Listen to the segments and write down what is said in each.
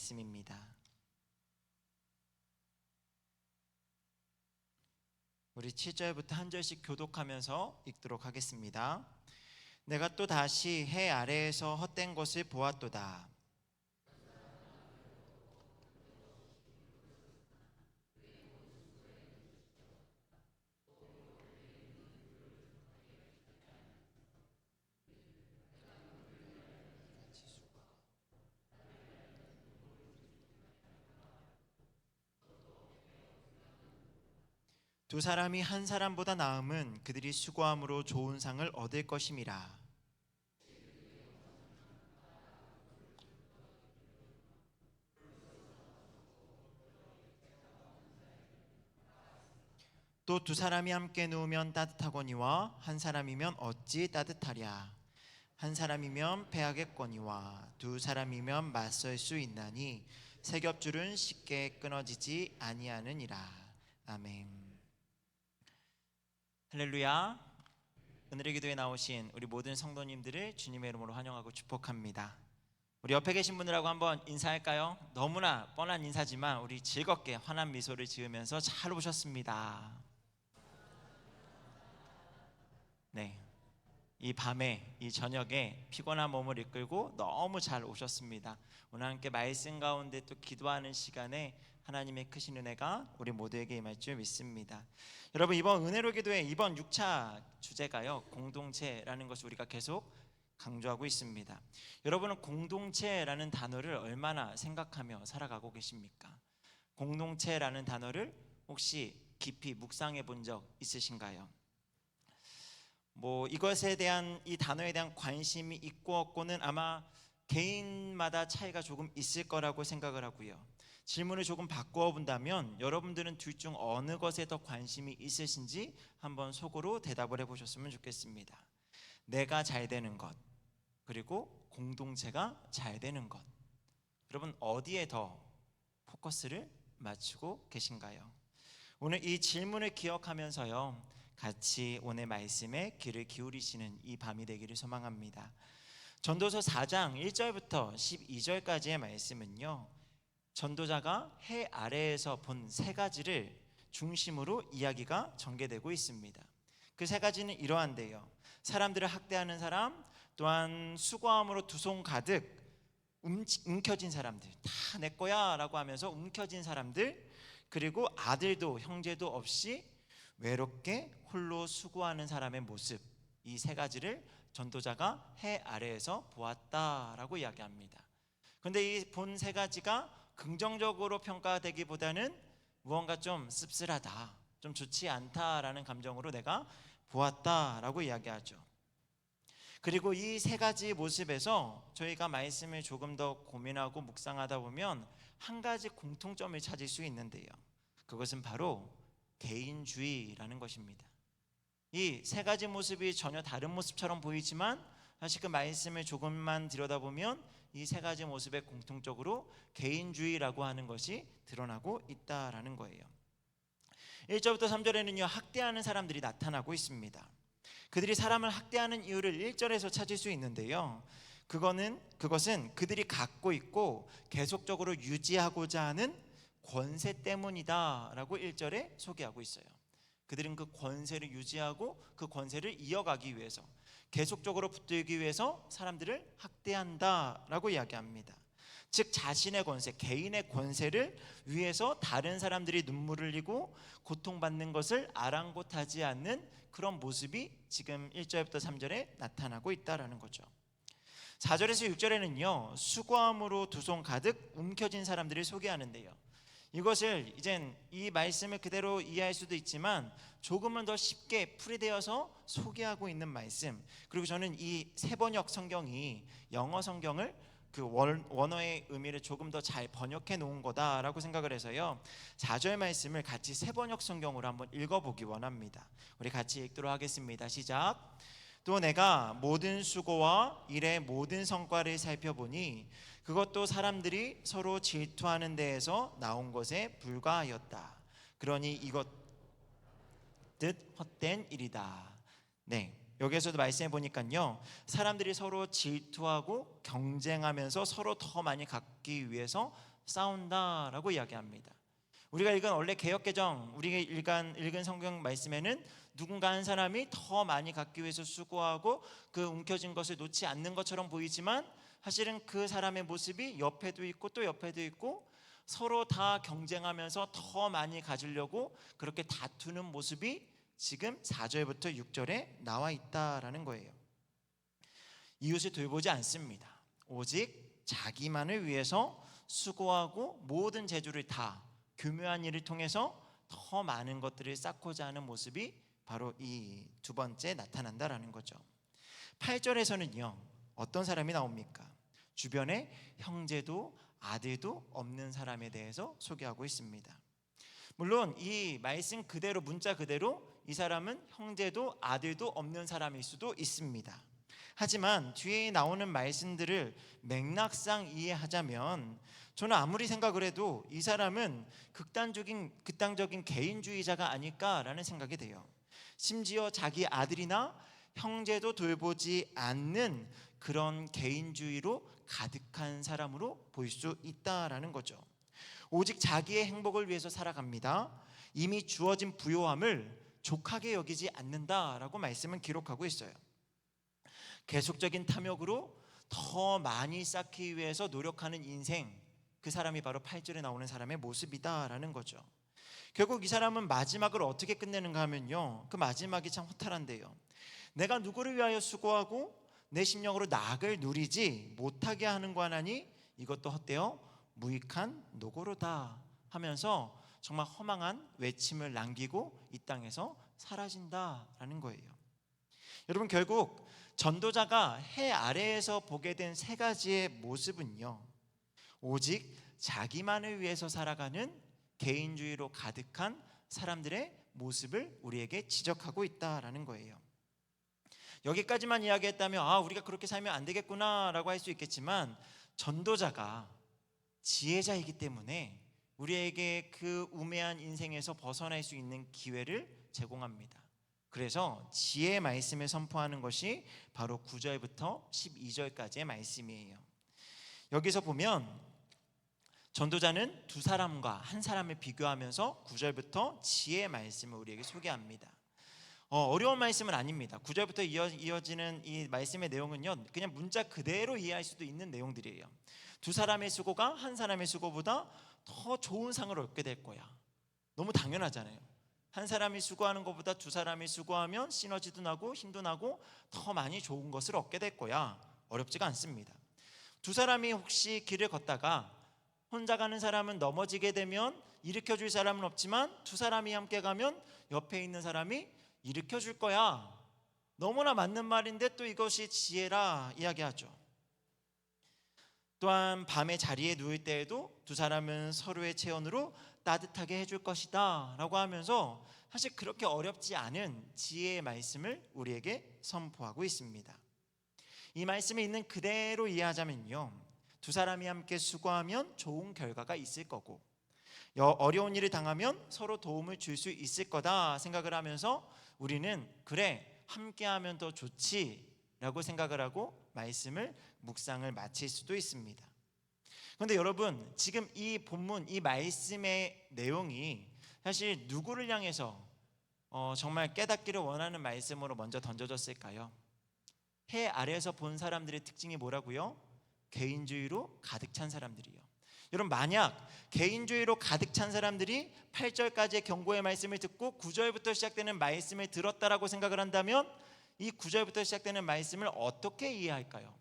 말씀입니다. 우리 7절부터 한 절씩 교독하면서 읽도록 하겠습니다. 내가 또 다시 해 아래에서 헛된 것을 보았도다. 두 사람이 한 사람보다 나음은 그들이 수고함으로 좋은 상을 얻을 것임이라. 또 두 사람이 함께 누우면 따뜻하거니와 한 사람이면 어찌 따뜻하랴. 한 사람이면 패하겠거니와 두 사람이면 맞설 수 있나니 세 겹줄은 쉽게 끊어지지 아니하느니라. 아멘. 할렐루야. 오늘의 기도에 나오신 우리 모든 성도님들을 주님의 이름으로 환영하고 축복합니다. 우리 옆에 계신 분들하고 한번 인사할까요? 너무나 뻔한 인사지만 우리 즐겁게 환한 미소를 지으면서 잘 오셨습니다. 네, 이 밤에 이 저녁에 피곤한 몸을 이끌고 너무 잘 오셨습니다. 오늘 함께 말씀 가운데 또 기도하는 시간에 하나님의 크신 은혜가 우리 모두에게 임할 줄 믿습니다. 여러분, 이번 은혜로 기도회 이번 6차 주제가요, 공동체라는 것을 우리가 계속 강조하고 있습니다. 여러분은 공동체라는 단어를 얼마나 생각하며 살아가고 계십니까? 공동체라는 단어를 혹시 깊이 묵상해 본 적 있으신가요? 이것에 대한, 이 단어에 대한 관심이 있고 없고는 아마 개인마다 차이가 조금 있을 거라고 생각을 하고요. 질문을 조금 바꾸어 본다면 여러분들은 둘 중 어느 것에 더 관심이 있으신지 한번 속으로 대답을 해보셨으면 좋겠습니다. 내가 잘 되는 것, 그리고 공동체가 잘 되는 것, 여러분 어디에 더 포커스를 맞추고 계신가요? 오늘 이 질문을 기억하면서요, 같이 오늘 말씀에 귀를 기울이시는 이 밤이 되기를 소망합니다. 전도서 4장 1절부터 12절까지의 말씀은요, 전도자가 해 아래에서 본 세 가지를 중심으로 이야기가 전개되고 있습니다. 그 세 가지는 이러한데요, 사람들을 학대하는 사람, 또한 수고함으로 두 손 가득 움켜진 사람들, 다 내 거야 라고 하면서 움켜진 사람들, 그리고 아들도 형제도 없이 외롭게 홀로 수고하는 사람의 모습, 이 세 가지를 전도자가 해 아래에서 보았다라고 이야기합니다. 그런데 이 본 세 가지가 긍정적으로 평가되기보다는 무언가 좀 씁쓸하다, 좀 좋지 않다라는 감정으로 내가 보았다라고 이야기하죠. 그리고 이 세 가지 모습에서 저희가 말씀을 조금 더 고민하고 묵상하다 보면 한 가지 공통점을 찾을 수 있는데요, 그것은 바로 개인주의라는 것입니다. 이 세 가지 모습이 전혀 다른 모습처럼 보이지만 사실 그 말씀을 조금만 들여다보면 이 세 가지 모습의 공통적으로 개인주의라고 하는 것이 드러나고 있다라는 거예요. 1절부터 3절에는요, 학대하는 사람들이 나타나고 있습니다. 그들이 사람을 학대하는 이유를 1절에서 찾을 수 있는데요, 그것은 그들이 갖고 있고 계속적으로 유지하고자 하는 권세 때문이다 라고 1절에 소개하고 있어요. 그들은 그 권세를 유지하고 그 권세를 이어가기 위해서, 계속적으로 붙들기 위해서 사람들을 학대한다 라고 이야기합니다. 즉 자신의 권세, 개인의 권세를 위해서 다른 사람들이 눈물을 흘리고 고통받는 것을 아랑곳하지 않는 그런 모습이 지금 1절부터 3절에 나타나고 있다라는 거죠. 4절에서 6절에는요, 수고함으로 두 손 가득 움켜진 사람들을 소개하는데요, 이것을 이젠 이 말씀을 그대로 이해할 수도 있지만 조금은 더 쉽게 풀이되어서 소개하고 있는 말씀, 그리고 저는 이 세번역 성경이 영어 성경을 그 원어의 의미를 조금 더 잘 번역해 놓은 거다라고 생각을 해서요, 4절 말씀을 같이 세번역 성경으로 한번 읽어보기 원합니다. 우리 같이 읽도록 하겠습니다. 시작. 또 내가 모든 수고와 일의 모든 성과를 살펴보니 그것도 사람들이 서로 질투하는 데에서 나온 것에 불과하였다. 그러니 이것 뜻 헛된 일이다. 네, 여기에서도 말씀해 보니까요, 사람들이 서로 질투하고 경쟁하면서 서로 더 많이 갖기 위해서 싸운다라고 이야기합니다. 우리가 읽은 원래 개역개정, 우리가 읽은 성경 말씀에는 누군가 한 사람이 더 많이 갖기 위해서 수고하고 그 움켜진 것을 놓지 않는 것처럼 보이지만, 사실은 그 사람의 모습이 옆에도 있고 또 옆에도 있고 서로 다 경쟁하면서 더 많이 가지려고 그렇게 다투는 모습이 지금 4절부터 6절에 나와 있다라는 거예요. 이웃을 돌보지 않습니다. 오직 자기만을 위해서 수고하고 모든 재주를 다 교묘한 일을 통해서 더 많은 것들을 쌓고자 하는 모습이 바로 이 두 번째 나타난다라는 거죠. 8절에서는요, 어떤 사람이 나옵니까? 주변에 형제도 아들도 없는 사람에 대해서 소개하고 있습니다. 물론 이 말씀 그대로, 문자 그대로 이 사람은 형제도 아들도 없는 사람일 수도 있습니다. 하지만 뒤에 나오는 말씀들을 맥락상 이해하자면 저는 아무리 생각을 해도 이 사람은 극단적인 개인주의자가 아닐까라는 생각이 돼요. 심지어 자기 아들이나 형제도 돌보지 않는 그런 개인주의로 가득한 사람으로 보일 수 있다라는 거죠. 오직 자기의 행복을 위해서 살아갑니다. 이미 주어진 부요함을 족하게 여기지 않는다라고 말씀은 기록하고 있어요. 계속적인 탐욕으로 더 많이 쌓기 위해서 노력하는 인생, 그 사람이 바로 8절에 나오는 사람의 모습이다라는 거죠. 결국 이 사람은 마지막을 어떻게 끝내는가 하면요, 그 마지막이 참 허탈한데요. 내가 누구를 위하여 수고하고 내 심령으로 낙을 누리지 못하게 하는 거 하나니 이것도 헛되어 무익한 노고로다 하면서 정말 허망한 외침을 남기고 이 땅에서 사라진다라는 거예요. 여러분, 결국 전도자가 해 아래에서 보게 된 세 가지의 모습은요, 오직 자기만을 위해서 살아가는 개인주의로 가득한 사람들의 모습을 우리에게 지적하고 있다라는 거예요. 여기까지만 이야기했다면 우리가 그렇게 살면 안 되겠구나라고 할 수 있겠지만, 전도자가 지혜자이기 때문에 우리에게 그 우매한 인생에서 벗어날 수 있는 기회를 제공합니다. 그래서 지혜의 말씀을 선포하는 것이 바로 9절부터 12절까지의 말씀이에요. 여기서 보면 전도자는 두 사람과 한 사람을 비교하면서 9절부터 지혜의 말씀을 우리에게 소개합니다. 어려운 말씀은 아닙니다. 9절부터 이어지는 이 말씀의 내용은요, 그냥 문자 그대로 이해할 수도 있는 내용들이에요. 두 사람의 수고가 한 사람의 수고보다 더 좋은 상을 얻게 될 거야. 너무 당연하잖아요. 한 사람이 수고하는 것보다 두 사람이 수고하면 시너지도 나고 힘도 나고 더 많이 좋은 것을 얻게 될 거야. 어렵지가 않습니다. 두 사람이 혹시 길을 걷다가 혼자 가는 사람은 넘어지게 되면 일으켜줄 사람은 없지만, 두 사람이 함께 가면 옆에 있는 사람이 일으켜줄 거야. 너무나 맞는 말인데 또 이것이 지혜라 이야기하죠. 또한 밤에 자리에 누울 때에도 두 사람은 서로의 체온으로 따뜻하게 해줄 것이다 라고 하면서 사실 그렇게 어렵지 않은 지혜의 말씀을 우리에게 선포하고 있습니다. 이 말씀에 있는 그대로 이해하자면요, 두 사람이 함께 수고하면 좋은 결과가 있을 거고, 어려운 일을 당하면 서로 도움을 줄 수 있을 거다 생각을 하면서 우리는 그래, 함께하면 더 좋지 라고 생각을 하고 말씀을 묵상을 마칠 수도 있습니다. 그런데 여러분, 지금 이 본문, 이 말씀의 내용이 사실 누구를 향해서 정말 깨닫기를 원하는 말씀으로 먼저 던져졌을까요? 해 아래에서 본 사람들의 특징이 뭐라고요? 개인주의로 가득 찬 사람들이요. 여러분, 만약 개인주의로 가득 찬 사람들이 8절까지의 경고의 말씀을 듣고 9절부터 시작되는 말씀을 들었다라고 생각을 한다면, 이 9절부터 시작되는 말씀을 어떻게 이해할까요?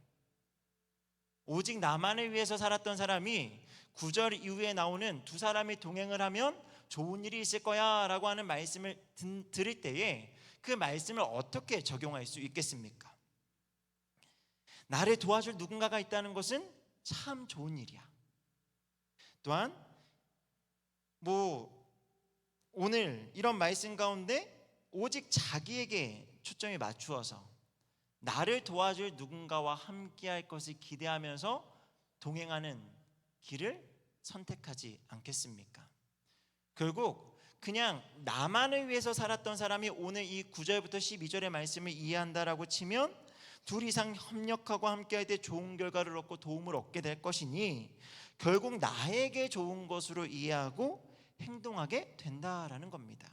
오직 나만을 위해서 살았던 사람이 9절 이후에 나오는 두 사람이 동행을 하면 좋은 일이 있을 거야 라고 하는 말씀을 들을 때에 그 말씀을 어떻게 적용할 수 있겠습니까? 나를 도와줄 누군가가 있다는 것은 참 좋은 일이야. 또한 오늘 이런 말씀 가운데 오직 자기에게 초점이 맞추어서 나를 도와줄 누군가와 함께할 것을 기대하면서 동행하는 길을 선택하지 않겠습니까? 결국 그냥 나만을 위해서 살았던 사람이 오늘 이 9절부터 12절의 말씀을 이해한다라고 치면, 둘 이상 협력하고 함께할 때 좋은 결과를 얻고 도움을 얻게 될 것이니 결국 나에게 좋은 것으로 이해하고 행동하게 된다라는 겁니다.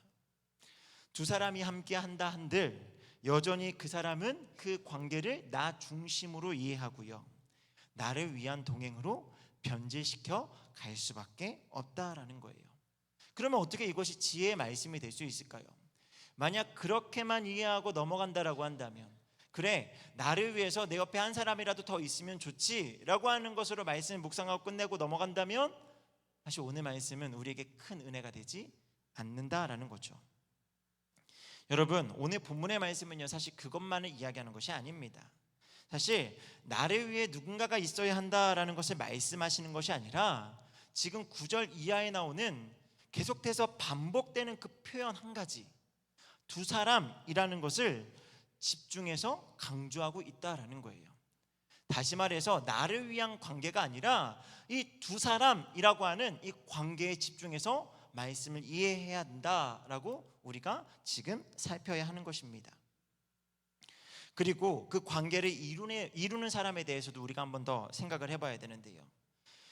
두 사람이 함께 한다 한들 여전히 그 사람은 그 관계를 나 중심으로 이해하고요, 나를 위한 동행으로 변질시켜 갈 수밖에 없다라는 거예요. 그러면 어떻게 이것이 지혜의 말씀이 될 수 있을까요? 만약 그렇게만 이해하고 넘어간다라고 한다면, 그래, 나를 위해서 내 옆에 한 사람이라도 더 있으면 좋지라고 하는 것으로 말씀을 묵상하고 끝내고 넘어간다면 사실 오늘 말씀은 우리에게 큰 은혜가 되지 않는다라는 거죠. 여러분, 오늘 본문의 말씀은요, 사실 그것만을 이야기하는 것이 아닙니다. 사실 나를 위해 누군가가 있어야 한다라는 것을 말씀하시는 것이 아니라 지금 9절 이하에 나오는 계속해서 반복되는 그 표현 한 가지, 두 사람이라는 것을 집중해서 강조하고 있다라는 거예요. 다시 말해서 나를 위한 관계가 아니라 이 두 사람이라고 하는 이 관계에 집중해서 말씀을 이해해야 한다라고 우리가 지금 살펴야 하는 것입니다. 그리고 그 관계를 이루는 사람에 대해서도 우리가 한 번 더 생각을 해봐야 되는데요.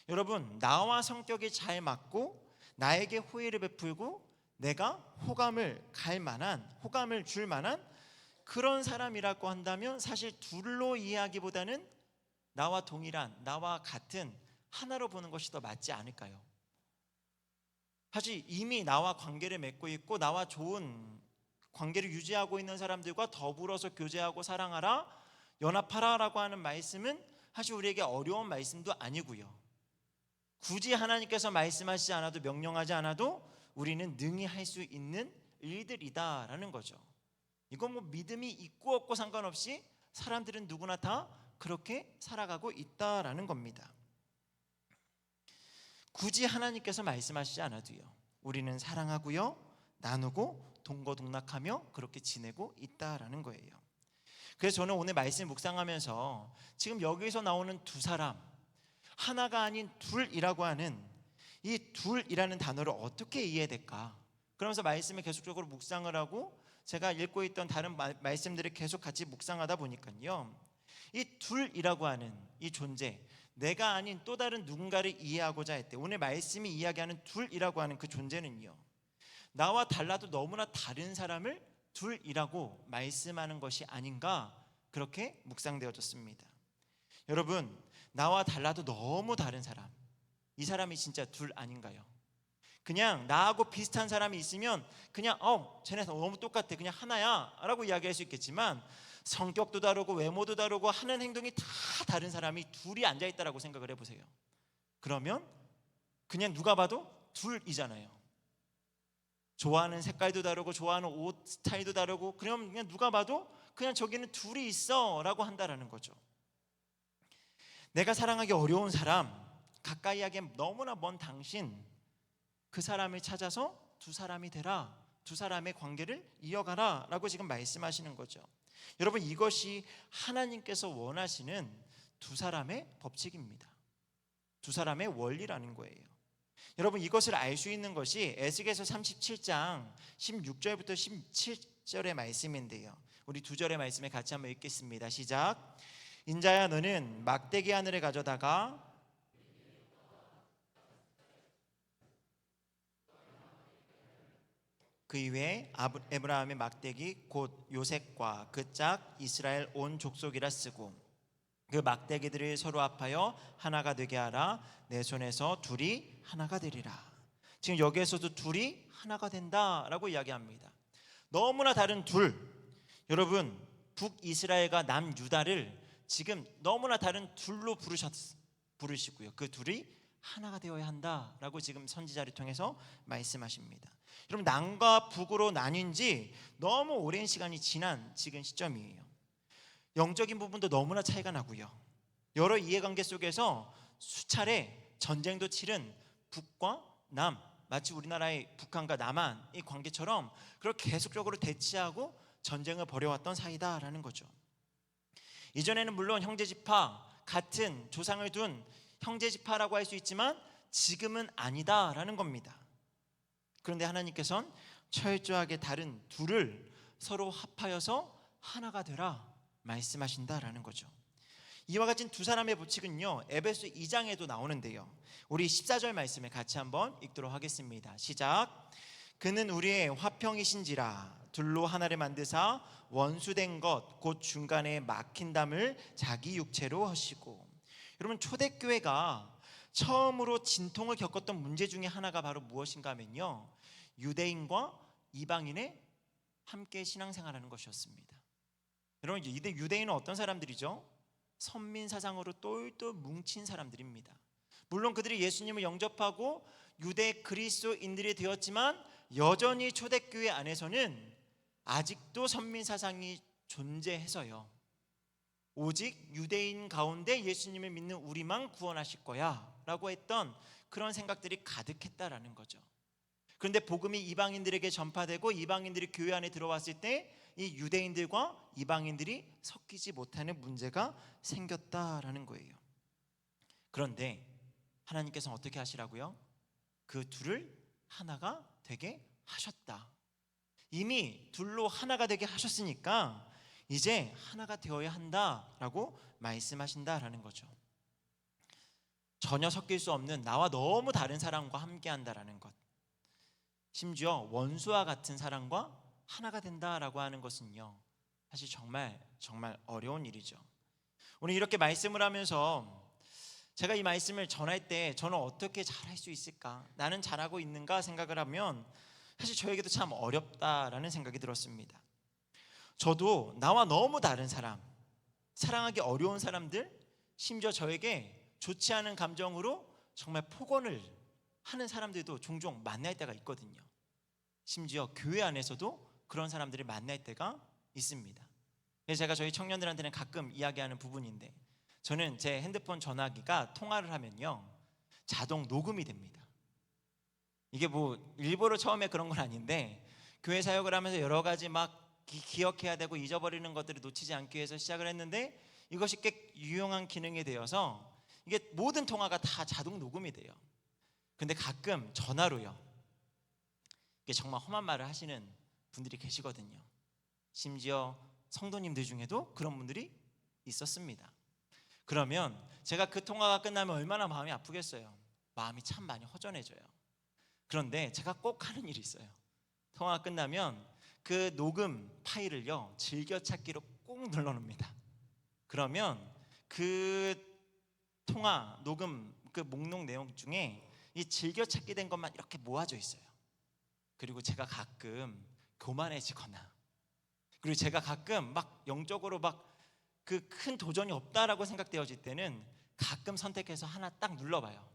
여러분, 나와 성격이 잘 맞고 나에게 호의를 베풀고 내가 호감을 줄 만한 그런 사람이라고 한다면 사실 둘로 이해하기보다는 나와 동일한, 나와 같은 하나로 보는 것이 더 맞지 않을까요? 사실 이미 나와 관계를 맺고 있고 나와 좋은 관계를 유지하고 있는 사람들과 더불어서 교제하고 사랑하라, 연합하라라고 하는 말씀은 사실 우리에게 어려운 말씀도 아니고요, 굳이 하나님께서 말씀하시지 않아도, 명령하지 않아도 우리는 능히 할 수 있는 일들이다라는 거죠. 이건 뭐 믿음이 있고 없고 상관없이 사람들은 누구나 다 그렇게 살아가고 있다라는 겁니다. 굳이 하나님께서 말씀하시지 않아도요, 우리는 사랑하고요, 나누고 동거동락하며 그렇게 지내고 있다라는 거예요. 그래서 저는 오늘 말씀 묵상하면서 지금 여기서 나오는 두 사람, 하나가 아닌 둘이라고 하는 이 둘이라는 단어를 어떻게 이해될까? 그러면서 말씀을 계속적으로 묵상을 하고 제가 읽고 있던 다른 말씀들을 계속 같이 묵상하다 보니까요, 이 둘이라고 하는 이 존재, 내가 아닌 또 다른 누군가를 이해하고자 할 때 오늘 말씀이 이야기하는 둘이라고 하는 그 존재는요, 나와 달라도 너무나 다른 사람을 둘이라고 말씀하는 것이 아닌가, 그렇게 묵상되어졌습니다. 여러분, 나와 달라도 너무 다른 사람, 이 사람이 진짜 둘 아닌가요? 그냥 나하고 비슷한 사람이 있으면 그냥 쟤네 너무 똑같아, 그냥 하나야 라고 이야기할 수 있겠지만 성격도 다르고 외모도 다르고 하는 행동이 다 다른 사람이 둘이 앉아있다라고 생각을 해보세요. 그러면 그냥 누가 봐도 둘이잖아요. 좋아하는 색깔도 다르고 좋아하는 옷 스타일도 다르고, 그럼 그냥 누가 봐도 그냥 저기는 둘이 있어 라고 한다라는 거죠. 내가 사랑하기 어려운 사람, 가까이 하기엔 너무나 먼 당신, 그 사람을 찾아서 두 사람이 되라, 두 사람의 관계를 이어가라 라고 지금 말씀하시는 거죠. 여러분, 이것이 하나님께서 원하시는 두 사람의 법칙입니다. 두 사람의 원리라는 거예요. 여러분, 이것을 알 수 있는 것이 에스겔서 37장 16절부터 17절의 말씀인데요, 우리 두 절의 말씀을 같이 한번 읽겠습니다. 시작. 인자야, 너는 막대기 하늘을 가져다가 그 이외에 에브라함의 막대기 곧 요셉과 그 짝 이스라엘 온 족속이라 쓰고 그 막대기들을 서로 합하여 하나가 되게 하라. 내 손에서 둘이 하나가 되리라. 지금 여기에서도 둘이 하나가 된다라고 이야기합니다. 너무나 다른 둘, 여러분, 북이스라엘과 남유다를 지금 너무나 다른 둘로 부르시고요, 그 둘이 하나가 되어야 한다라고 지금 선지자를 통해서 말씀하십니다. 여러분, 남과 북으로 나뉜 지 너무 오랜 시간이 지난 지금 시점이에요. 영적인 부분도 너무나 차이가 나고요, 여러 이해관계 속에서 수차례 전쟁도 치른 북과 남, 마치 우리나라의 북한과 남한의 관계처럼 그렇게 계속적으로 대치하고 전쟁을 벌여왔던 사이다라는 거죠. 이전에는 물론 형제지파, 같은 조상을 둔 형제지파라고 할 수 있지만 지금은 아니다라는 겁니다. 그런데 하나님께서는 철저하게 다른 둘을 서로 합하여서 하나가 되라, 말씀하신다라는 거죠. 이와 같은 두 사람의 법칙은요, 에베소 2장에도 나오는데요. 우리 14절 말씀을 같이 한번 읽도록 하겠습니다. 시작. 그는 우리의 화평이신지라 둘로 하나를 만드사 원수된 것 곧 중간에 막힌 담을 자기 육체로 하시고. 여러분, 초대교회가 처음으로 진통을 겪었던 문제 중에 하나가 바로 무엇인가 하면요, 유대인과 이방인의 함께 신앙생활하는 것이었습니다. 여러분, 유대인은 어떤 사람들이죠? 선민사상으로 똘똘 뭉친 사람들입니다. 물론 그들이 예수님을 영접하고 유대 그리스도인들이 되었지만 여전히 초대교회 안에서는 아직도 선민사상이 존재해서요, 오직 유대인 가운데 예수님을 믿는 우리만 구원하실 거야 라고 했던 그런 생각들이 가득했다라는 거죠. 그런데 복음이 이방인들에게 전파되고 이방인들이 교회 안에 들어왔을 때 이 유대인들과 이방인들이 섞이지 못하는 문제가 생겼다라는 거예요. 그런데 하나님께서는 어떻게 하시라고요? 그 둘을 하나가 되게 하셨다. 이미 둘로 하나가 되게 하셨으니까 이제 하나가 되어야 한다라고 말씀하신다라는 거죠. 전혀 섞일 수 없는 나와 너무 다른 사람과 함께 한다라는 것, 심지어 원수와 같은 사람과 하나가 된다라고 하는 것은요, 사실 정말 어려운 일이죠. 오늘 이렇게 말씀을 하면서 제가 이 말씀을 전할 때 저는 어떻게 잘할 수 있을까, 나는 잘하고 있는가 생각을 하면 사실 저에게도 참 어렵다라는 생각이 들었습니다. 저도 나와 너무 다른 사람, 사랑하기 어려운 사람들, 심지어 저에게 좋지 않은 감정으로 정말 폭언을 하는 사람들도 종종 만날 때가 있거든요. 심지어 교회 안에서도 그런 사람들을 만날 때가 있습니다. 그래서 제가 저희 청년들한테는 가끔 이야기하는 부분인데, 저는 제 핸드폰 전화기가 통화를 하면요, 자동 녹음이 됩니다. 이게 뭐 일부러 처음에 그런 건 아닌데, 교회 사역을 하면서 여러 가지 막 기억해야 되고 잊어버리는 것들을 놓치지 않기 위해서 시작을 했는데, 이것이 꽤 유용한 기능이 되어서 이게 모든 통화가 다 자동 녹음이 돼요. 근데 가끔 전화로요, 이게 정말 험한 말을 하시는 분들이 계시거든요. 심지어 성도님들 중에도 그런 분들이 있었습니다. 그러면 제가 그 통화가 끝나면 얼마나 마음이 아프겠어요. 마음이 참 많이 허전해져요. 그런데 제가 꼭 하는 일이 있어요. 통화가 끝나면 그 녹음 파일을요, 즐겨찾기로 꼭 눌러놓습니다. 그러면 그 통화 녹음 그 목록 내용 중에 이 즐겨찾기 된 것만 이렇게 모아져 있어요. 그리고 제가 가끔 교만해지거나, 그리고 제가 가끔 막 영적으로 막 그 큰 도전이 없다라고 생각되어질 때는 가끔 선택해서 하나 딱 눌러봐요.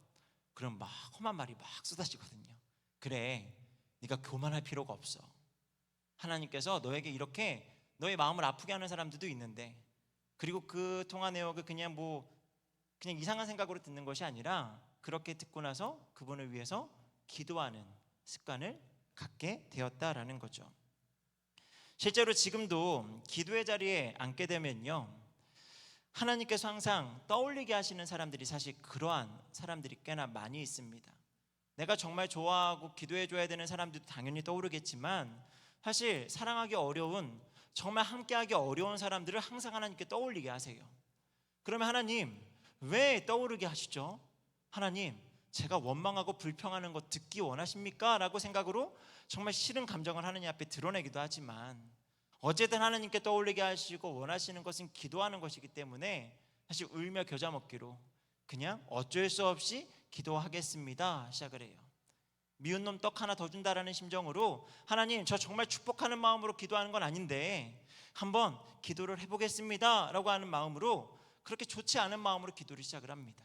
그럼 막 험한 말이 막 쏟아지거든요. 그래, 네가 교만할 필요가 없어. 하나님께서 너에게 이렇게 너의 마음을 아프게 하는 사람들도 있는데, 그리고 그 통화 내역을 그냥 이상한 생각으로 듣는 것이 아니라 그렇게 듣고 나서 그분을 위해서 기도하는 습관을 갖게 되었다라는 거죠. 실제로 지금도 기도의 자리에 앉게 되면요, 하나님께서 항상 떠올리게 하시는 사람들이 사실 그러한 사람들이 꽤나 많이 있습니다. 내가 정말 좋아하고 기도해 줘야 되는 사람들도 당연히 떠오르겠지만, 사실 사랑하기 어려운, 정말 함께하기 어려운 사람들을 항상 하나님께 떠올리게 하세요. 그러면 하나님, 왜 떠오르게 하시죠? 하나님, 제가 원망하고 불평하는 거 듣기 원하십니까? 라고 생각으로 정말 싫은 감정을 하나님 앞에 드러내기도 하지만, 어쨌든 하나님께 떠올리게 하시고 원하시는 것은 기도하는 것이기 때문에 사실 울며 겨자 먹기로 그냥 어쩔 수 없이 기도하겠습니다 시작을 해요. 미운 놈 떡 하나 더 준다라는 심정으로, 하나님, 저 정말 축복하는 마음으로 기도하는 건 아닌데 한번 기도를 해보겠습니다 라고 하는 마음으로, 그렇게 좋지 않은 마음으로 기도를 시작을 합니다.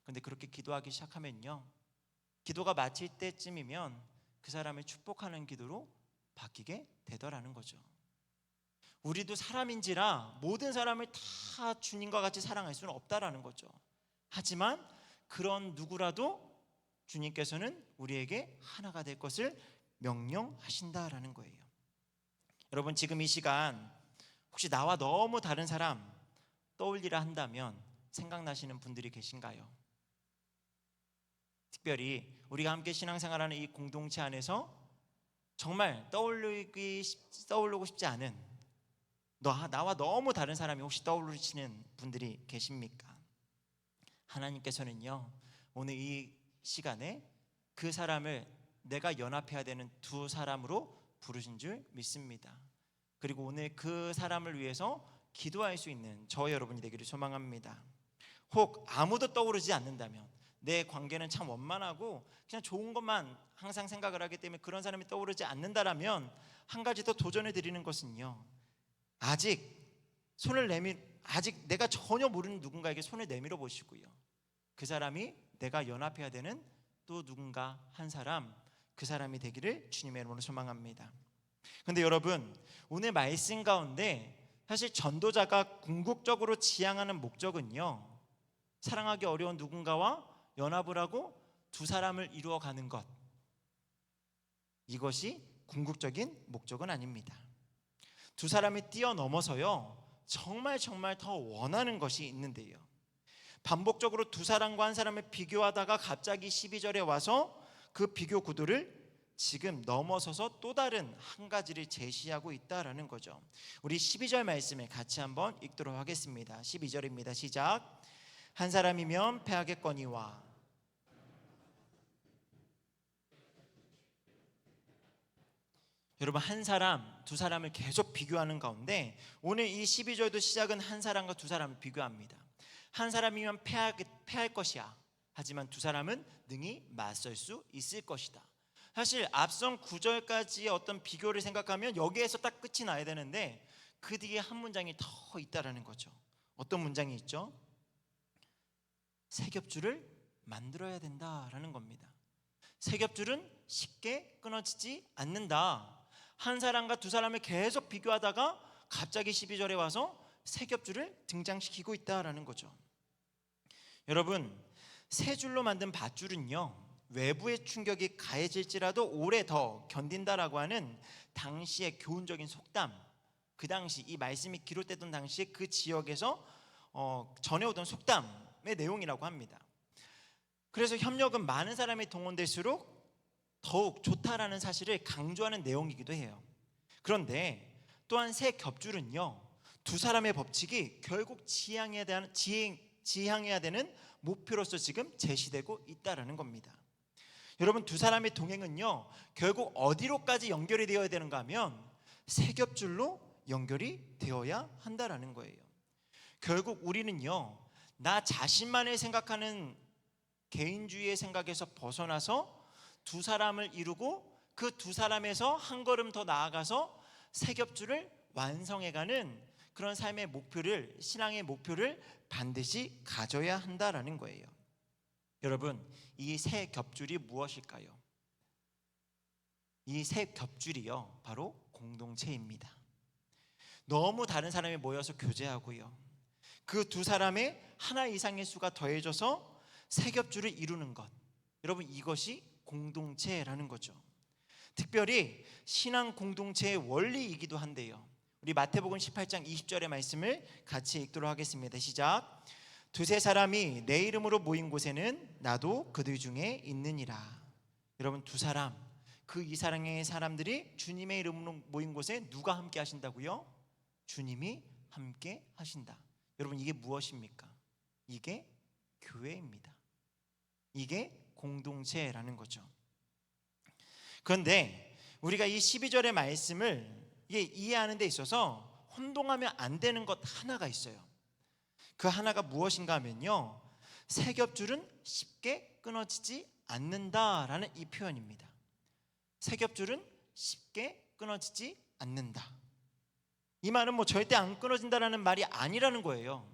그런데 그렇게 기도하기 시작하면요, 기도가 마칠 때쯤이면 그 사람을 축복하는 기도로 바뀌게 되더라는 거죠. 우리도 사람인지라 모든 사람을 다 주님과 같이 사랑할 수는 없다라는 거죠. 하지만 그런 누구라도 주님께서는 우리에게 하나가 될 것을 명령하신다라는 거예요. 여러분, 지금 이 시간 혹시 나와 너무 다른 사람 떠올리라 한다면 생각나시는 분들이 계신가요? 특별히 우리가 함께 신앙생활하는 이 공동체 안에서 정말 떠오르고 싶지 않은 나와 너무 다른 사람이 혹시 떠오르시는 분들이 계십니까? 하나님께서는요, 오늘 이 시간에 그 사람을 내가 연합해야 되는 두 사람으로 부르신 줄 믿습니다. 그리고 오늘 그 사람을 위해서 기도할 수 있는 저 여러분이 되기를 소망합니다. 혹 아무도 떠오르지 않는다면, 내 관계는 참 원만하고 그냥 좋은 것만 항상 생각을 하기 때문에 그런 사람이 떠오르지 않는다라면, 한 가지 더 도전해 드리는 것은요, 아직 내가 전혀 모르는 누군가에게 손을 내밀어 보시고요, 그 사람이 내가 연합해야 되는 또 누군가 한 사람, 그 사람이 되기를 주님의 이름으로 소망합니다. 근데 여러분, 오늘 말씀 가운데 사실 전도자가 궁극적으로 지향하는 목적은요, 사랑하기 어려운 누군가와 연합을 하고 두 사람을 이루어가는 것, 이것이 궁극적인 목적은 아닙니다. 두 사람이 뛰어넘어서요, 정말 더 원하는 것이 있는데요, 반복적으로 두 사람과 한 사람을 비교하다가 갑자기 12절에 와서 그 비교 구도를 지금 넘어서서 또 다른 한 가지를 제시하고 있다라는 거죠. 우리 12절 말씀을 같이 한번 읽도록 하겠습니다. 12절입니다. 시작. 한 사람이면 패하겠거니와. 여러분, 한 사람, 두 사람을 계속 비교하는 가운데 오늘 이 12절도 시작은 한 사람과 두 사람을 비교합니다. 한 사람이면 패할 것이야. 하지만 두 사람은 능히 맞설 수 있을 것이다. 사실 앞선 9절까지의 어떤 비교를 생각하면 여기에서 딱 끝이 나야 되는데 그 뒤에 한 문장이 더 있다라는 거죠. 어떤 문장이 있죠? 세 겹줄을 만들어야 된다라는 겁니다. 세 겹줄은 쉽게 끊어지지 않는다. 한 사람과 두 사람을 계속 비교하다가 갑자기 12절에 와서 세 겹줄을 등장시키고 있다라는 거죠. 여러분, 세 줄로 만든 밧줄은요, 외부의 충격이 가해질지라도 오래 더 견딘다라고 하는 당시의 교훈적인 속담, 그 당시 이 말씀이 기록되던 당시에 그 지역에서 전해오던 속담의 내용이라고 합니다. 그래서 협력은 많은 사람이 동원될수록 더욱 좋다라는 사실을 강조하는 내용이기도 해요. 그런데 또한 세 겹줄은요, 두 사람의 법칙이 결국 지향해야 되는 목표로서 지금 제시되고 있다라는 겁니다. 여러분, 두 사람의 동행은요, 결국 어디로까지 연결이 되어야 되는가 하면 세 겹줄로 연결이 되어야 한다라는 거예요. 결국 우리는요, 나 자신만을 생각하는 개인주의의 생각에서 벗어나서 두 사람을 이루고 그 두 사람에서 한 걸음 더 나아가서 세 겹줄을 완성해가는 그런 삶의 목표를, 신앙의 목표를 반드시 가져야 한다라는 거예요. 여러분, 이 세 겹줄이 무엇일까요? 이 세 겹줄이요, 바로 공동체입니다. 너무 다른 사람이 모여서 교제하고요, 그 두 사람의 하나 이상의 수가 더해져서 세 겹줄을 이루는 것, 여러분, 이것이 공동체라는 거죠. 특별히 신앙 공동체의 원리이기도 한데요, 우리 마태복음 18장 20절의 말씀을 같이 읽도록 하겠습니다. 시작. 두세 사람이 내 이름으로 모인 곳에는 나도 그들 중에 있느니라. 여러분, 두 사람, 그 이사랑의 사람들이 주님의 이름으로 모인 곳에 누가 함께 하신다고요? 주님이 함께 하신다. 여러분, 이게 무엇입니까? 이게 교회입니다. 이게 공동체라는 거죠. 그런데 우리가 이 12절의 말씀을 이해하는 데 있어서 혼동하면 안 되는 것 하나가 있어요. 그 하나가 무엇인가 하면요, 세 겹줄은 쉽게 끊어지지 않는다라는 이 표현입니다. 세 겹줄은 쉽게 끊어지지 않는다. 이 말은 절대 안 끊어진다라는 말이 아니라는 거예요.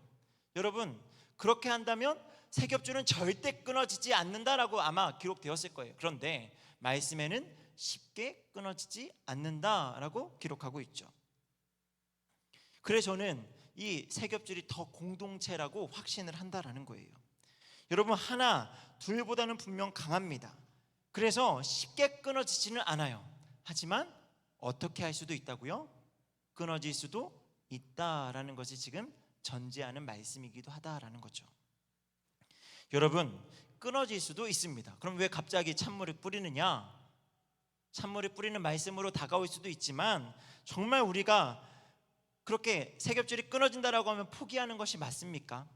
여러분, 그렇게 한다면 세 겹줄은 절대 끊어지지 않는다라고 아마 기록되었을 거예요. 그런데 말씀에는 쉽게 끊어지지 않는다라고 기록하고 있죠. 그래서 저는 이 세 겹줄이 더 공동체라고 확신을 한다라는 거예요. 여러분, 하나, 둘보다는 분명 강합니다. 그래서 쉽게 끊어지지는 않아요. 하지만 어떻게 할 수도 있다고요? 끊어질 수도 있다라는 것이 지금 전제하는 말씀이기도 하다라는 거죠. 여러분, 끊어질 수도 있습니다. 그럼 왜 갑자기 찬물을 뿌리느냐? 찬물을 뿌리는 말씀으로 다가올 수도 있지만 정말 우리가 그렇게 세 겹줄이 끊어진다라고 하면 포기하는 것이 맞습니까?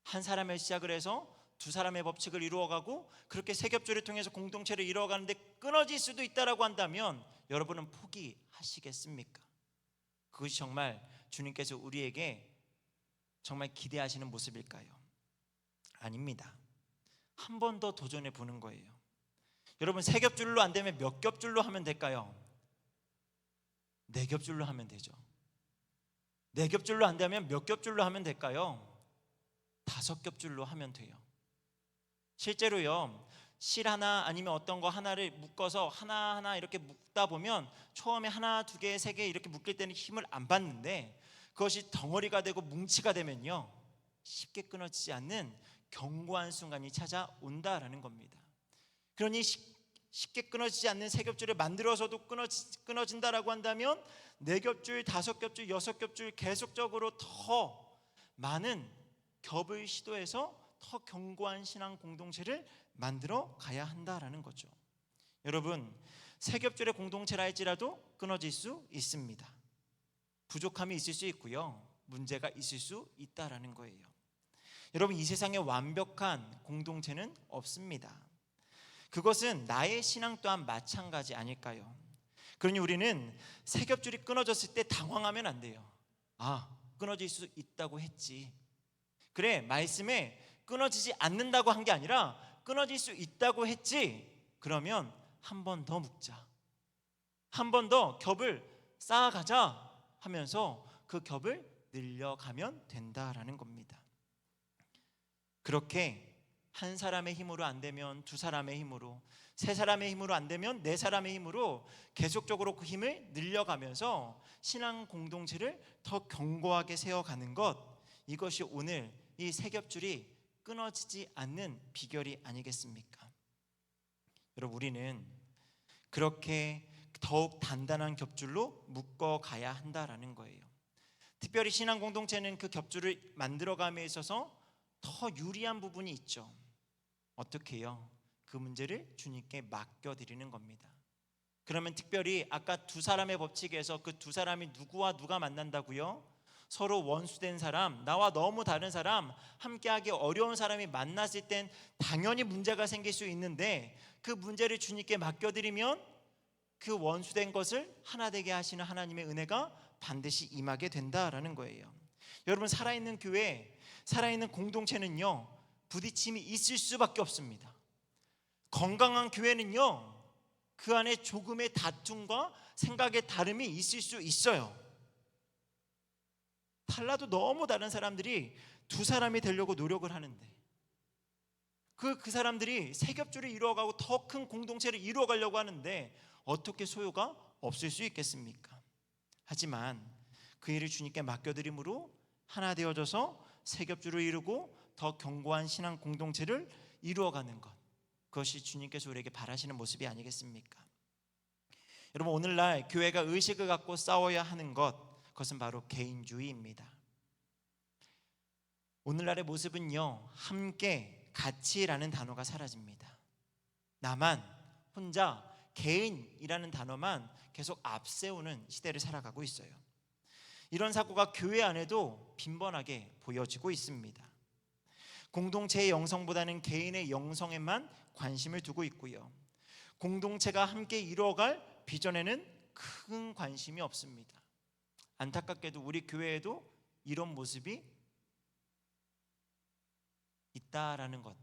한 사람의 시작을 해서 두 사람의 법칙을 이루어가고 그렇게 세 겹줄을 통해서 공동체를 이루어가는데 끊어질 수도 있다라고 한다면 여러분은 포기하시겠습니까? 그것이 정말 주님께서 우리에게 정말 기대하시는 모습일까요? 아닙니다. 한 번 더 도전해 보는 거예요. 여러분, 세 겹줄로 안 되면 몇 겹줄로 하면 될까요? 네 겹줄로 하면 되죠. 네 겹줄로 안 되면 몇 겹줄로 하면 될까요? 5겹줄로 하면 돼요. 실제로요, 실 하나 아니면 어떤 거 하나를 묶어서 하나하나 이렇게 묶다 보면 처음에 하나, 두 개, 세 개 이렇게 묶일 때는 힘을 안 받는데 그것이 덩어리가 되고 뭉치가 되면요, 쉽게 끊어지지 않는 견고한 순간이 찾아온다라는 겁니다. 그러니 쉽게 끊어지지 않는 세 겹줄을 만들어서도 끊어진다라고 한다면 네 겹줄, 5겹줄, 6겹줄 계속적으로 더 많은 겹을 시도해서 더 견고한 신앙 공동체를 만들어 가야 한다라는 거죠. 여러분, 세 겹줄의 공동체라 할지라도 끊어질 수 있습니다. 부족함이 있을 수 있고요, 문제가 있을 수 있다라는 거예요. 여러분, 이 세상에 완벽한 공동체는 없습니다. 그것은 나의 신앙 또한 마찬가지 아닐까요? 그러니 우리는 세 겹줄이 끊어졌을 때 당황하면 안 돼요. 아, 끊어질 수 있다고 했지. 그래, 말씀에 끊어지지 않는다고 한 게 아니라 끊어질 수 있다고 했지. 그러면 한 번 더 묶자, 한 번 더 겹을 쌓아가자 하면서 그 겹을 늘려가면 된다라는 겁니다. 그렇게 한 사람의 힘으로 안 되면 두 사람의 힘으로, 세 사람의 힘으로 안 되면 네 사람의 힘으로 계속적으로 그 힘을 늘려가면서 신앙 공동체를 더 견고하게 세워가는 것, 이것이 오늘 이 세 겹줄이 끊어지지 않는 비결이 아니겠습니까? 여러분, 우리는 그렇게 더욱 단단한 겹줄로 묶어가야 한다라는 거예요. 특별히 신앙 공동체는 그 겹줄을 만들어감에 있어서 더 유리한 부분이 있죠. 어떻게 해요? 그 문제를 주님께 맡겨드리는 겁니다. 그러면 특별히 아까 두 사람의 법칙에서 그 두 사람이 누구와 누가 만난다고요? 서로 원수된 사람, 나와 너무 다른 사람, 함께하기 어려운 사람이 만났을 땐 당연히 문제가 생길 수 있는데 그 문제를 주님께 맡겨드리면 그 원수된 것을 하나 되게 하시는 하나님의 은혜가 반드시 임하게 된다라는 거예요. 여러분, 살아있는 교회, 살아있는 공동체는요, 부딪힘이 있을 수밖에 없습니다. 건강한 교회는요, 그 안에 조금의 다툼과 생각의 다름이 있을 수 있어요. 달라도 너무 다른 사람들이 두 사람이 되려고 노력을 하는데 그 사람들이 세 겹줄을 이루어가고 더 큰 공동체를 이루어가려고 하는데 어떻게 소요가 없을 수 있겠습니까? 하지만 그 일을 주님께 맡겨드림으로 하나 되어져서 세 겹줄을 이루고 더 견고한 신앙 공동체를 이루어가는 것, 그것이 주님께서 우리에게 바라시는 모습이 아니겠습니까? 여러분, 오늘날 교회가 의식을 갖고 싸워야 하는 것, 그것은 바로 개인주의입니다. 오늘날의 모습은요, 함께, 같이라는 단어가 사라집니다. 나만, 혼자, 개인이라는 단어만 계속 앞세우는 시대를 살아가고 있어요. 이런 사고가 교회 안에도 빈번하게 보여지고 있습니다. 공동체의 영성보다는 개인의 영성에만 관심을 두고 있고요, 공동체가 함께 이루어갈 비전에는 큰 관심이 없습니다. 안타깝게도 우리 교회에도 이런 모습이 있다라는 것,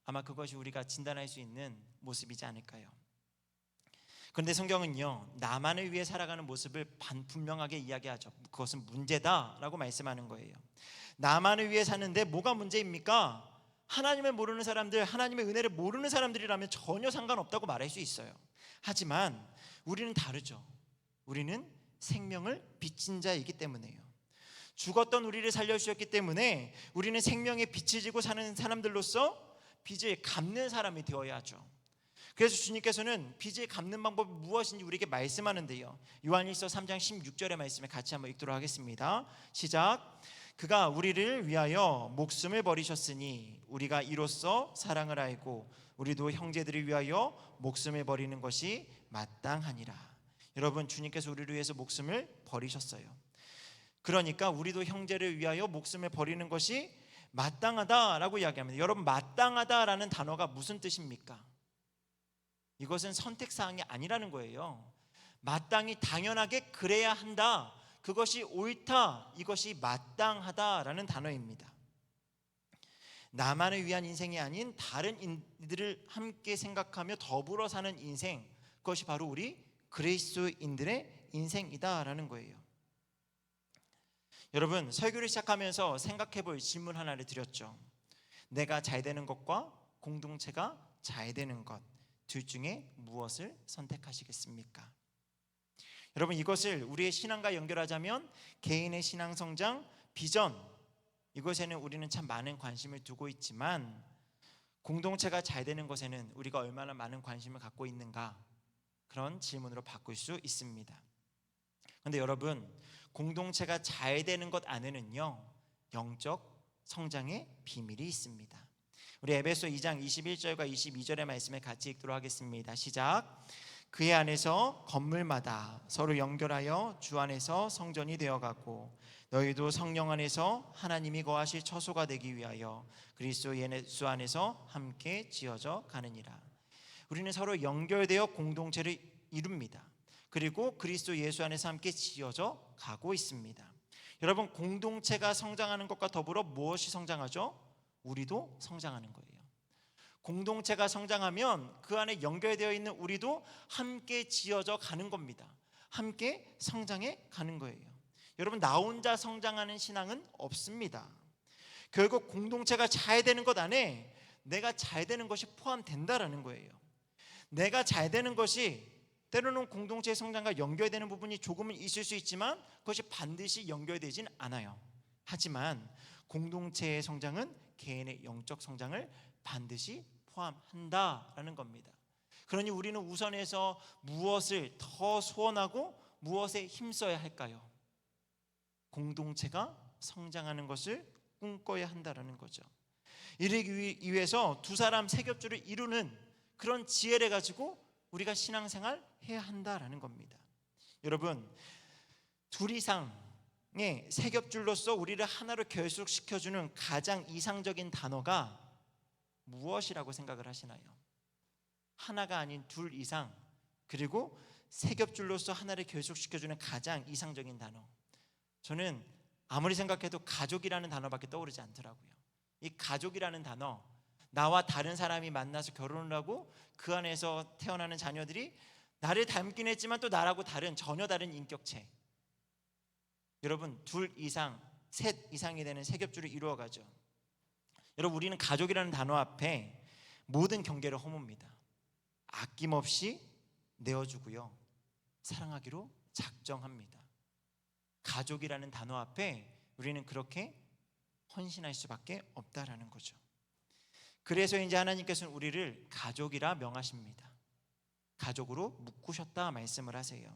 아마 그것이 우리가 진단할 수 있는 모습이지 않을까요? 그런데 성경은요, 나만을 위해 살아가는 모습을 분명하게 이야기하죠. 그것은 문제다라고 말씀하는 거예요. 나만을 위해 사는데 뭐가 문제입니까? 하나님을 모르는 사람들, 하나님의 은혜를 모르는 사람들이라면 전혀 상관없다고 말할 수 있어요. 하지만 우리는 다르죠. 우리는 생명을 빚진 자이기 때문에요. 죽었던 우리를 살려주셨기 때문에 우리는 생명의 빛을 지고 사는 사람들로서 빚을 갚는 사람이 되어야 하죠. 그래서 주님께서는 빚을 갚는 방법이 무엇인지 우리에게 말씀하는데요, 요한일서 3장 16절의 말씀을 같이 한번 읽도록 하겠습니다. 시작. 그가 우리를 위하여 목숨을 버리셨으니 우리가 이로써 사랑을 알고 우리도 형제들을 위하여 목숨을 버리는 것이 마땅하니라. 여러분, 주님께서 우리를 위해서 목숨을 버리셨어요. 그러니까 우리도 형제를 위하여 목숨을 버리는 것이 마땅하다라고 이야기합니다. 여러분, 마땅하다라는 단어가 무슨 뜻입니까? 이것은 선택사항이 아니라는 거예요. 마땅히 당연하게 그래야 한다, 그것이 옳다, 이것이 마땅하다라는 단어입니다. 나만을 위한 인생이 아닌 다른 이들을 함께 생각하며 더불어 사는 인생, 그것이 바로 우리 그리스도인들의 인생이다라는 거예요. 여러분, 설교를 시작하면서 생각해 볼 질문 하나를 드렸죠. 내가 잘 되는 것과 공동체가 잘 되는 것, 둘 중에 무엇을 선택하시겠습니까? 여러분, 이것을 우리의 신앙과 연결하자면 개인의 신앙 성장, 비전, 이것에는 우리는 참 많은 관심을 두고 있지만 공동체가 잘 되는 것에는 우리가 얼마나 많은 관심을 갖고 있는가, 그런 질문으로 바꿀 수 있습니다. 그런데 여러분, 공동체가 잘 되는 것 안에는요, 영적 성장의 비밀이 있습니다. 우리 에베소 2장 21절과 22절의 말씀을 같이 읽도록 하겠습니다. 시작. 그의 안에서 건물마다 서로 연결하여 주 안에서 성전이 되어가고 너희도 성령 안에서 하나님이 거하실 처소가 되기 위하여 그리스도 예수 안에서 함께 지어져 가느니라. 우리는 서로 연결되어 공동체를 이룹니다. 그리고 그리스도 예수 안에서 함께 지어져 가고 있습니다. 여러분, 공동체가 성장하는 것과 더불어 무엇이 성장하죠? 우리도 성장하는 거예요. 공동체가 성장하면 그 안에 연결되어 있는 우리도 함께 지어져 가는 겁니다. 함께 성장해 가는 거예요. 여러분, 나 혼자 성장하는 신앙은 없습니다. 결국 공동체가 잘 되는 것 안에 내가 잘 되는 것이 포함된다라는 거예요. 내가 잘 되는 것이 때로는 공동체의 성장과 연결되는 부분이 조금은 있을 수 있지만 그것이 반드시 연결되진 않아요. 하지만 공동체의 성장은 개인의 영적 성장을 반드시 포함한다라는 겁니다. 그러니 우리는 우선해서 무엇을 더 소원하고 무엇에 힘써야 할까요? 공동체가 성장하는 것을 꿈꿔야 한다라는 거죠. 이르기 위해서 두 사람 세 겹줄을 이루는 그런 지혜를 가지고 우리가 신앙생활 해야 한다라는 겁니다. 여러분, 둘 이상의 세 겹줄로서 우리를 하나로 결속시켜주는 가장 이상적인 단어가 무엇이라고 생각을 하시나요? 하나가 아닌 둘 이상, 그리고 세 겹줄로서 하나를 결속시켜주는 가장 이상적인 단어, 저는 아무리 생각해도 가족이라는 단어밖에 떠오르지 않더라고요. 이 가족이라는 단어, 나와 다른 사람이 만나서 결혼을 하고 그 안에서 태어나는 자녀들이 나를 닮긴 했지만 또 나라고 전혀 다른 인격체. 여러분, 둘 이상, 셋 이상이 되는 세 겹줄을 이루어가죠. 여러분, 우리는 가족이라는 단어 앞에 모든 경계를 허뭅니다. 아낌없이 내어주고요, 사랑하기로 작정합니다. 가족이라는 단어 앞에 우리는 그렇게 헌신할 수밖에 없다라는 거죠. 그래서 이제 하나님께서는 우리를 가족이라 명하십니다. 가족으로 묶으셨다 말씀을 하세요.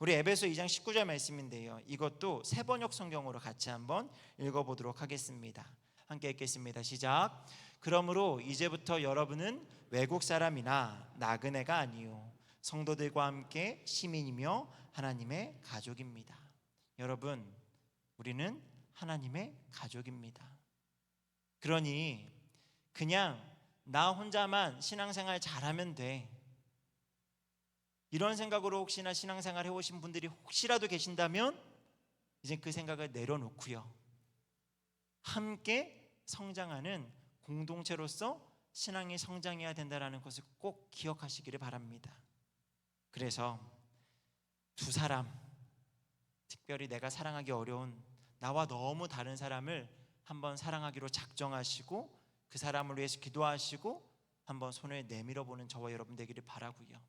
우리 에베소 2장 19절 말씀인데요, 이것도 세 번역 성경으로 같이 한번 읽어보도록 하겠습니다. 함께 읽겠습니다. 시작. 그러므로 이제부터 여러분은 외국 사람이나 나그네가 아니요 성도들과 함께 시민이며 하나님의 가족입니다. 여러분, 우리는 하나님의 가족입니다. 그러니 그냥 나 혼자만 신앙생활 잘하면 돼, 이런 생각으로 혹시나 신앙생활 해오신 분들이 혹시라도 계신다면 이제 그 생각을 내려놓고요, 함께 성장하는 공동체로서 신앙이 성장해야 된다는 것을 꼭 기억하시기를 바랍니다. 그래서 두 사람, 특별히 내가 사랑하기 어려운 나와 너무 다른 사람을 한번 사랑하기로 작정하시고 그 사람을 위해서 기도하시고 한번 손을 내밀어 보는 저와 여러분 되기를 바라고요.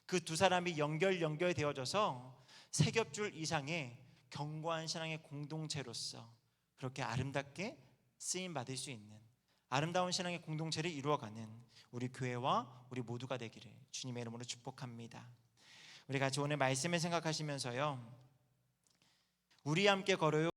그 두 사람이 연결되어져서 세 겹줄 이상의 견고한 신앙의 공동체로서 그렇게 아름답게 쓰임 받을 수 있는 아름다운 신앙의 공동체를 이루어가는 우리 교회와 우리 모두가 되기를 주님의 이름으로 축복합니다. 우리 같이 오늘 말씀을 생각하시면서요, 우리 함께 걸어요